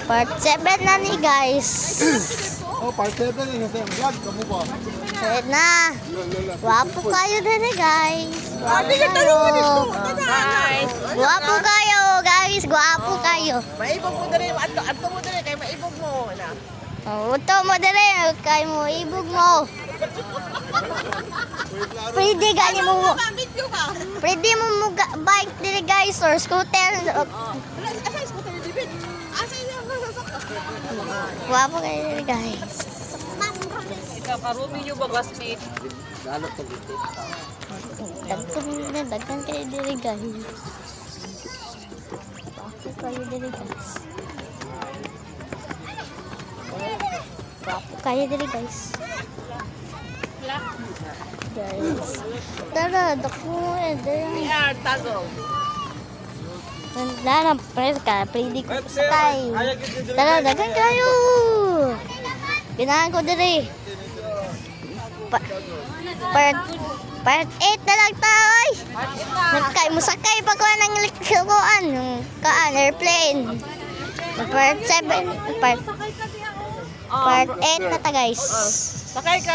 Part 7 na ni guys. Oh, part 7 na sa vlog. Kamu ba? Ayan na. Guwapo kayo din eh guys. Guwapo kayo. Guwapo kayo guys. Guwapo kayo. Maibog mo dali, ato mo dali, kay maibog mo na. Uto mo dali. Kaya mo ibog mo. Pwede gani mo. Video ka. Pwede mo bike dili guys or scooter. Asa yung scooter ni David? Asa yung sasakyan? Guwapo kayo din guys. Ikaw, karumi nyo ba, classmate? Dagkan kayo dili guys. Guwapo kayo dili guys. Guwapo kayo dili guys. Guys. Tara, dako eh. We are Tagong. Nandang press ka. Pwede ko sakay. Tara, dagkan kayo. Ginahan ko diri. Part 8 na lang tayo. Nagkay mo sakay pa ko ng elektrikuan. Yung airplane. Part 7. Part 8 na ta guys. Sakay ka.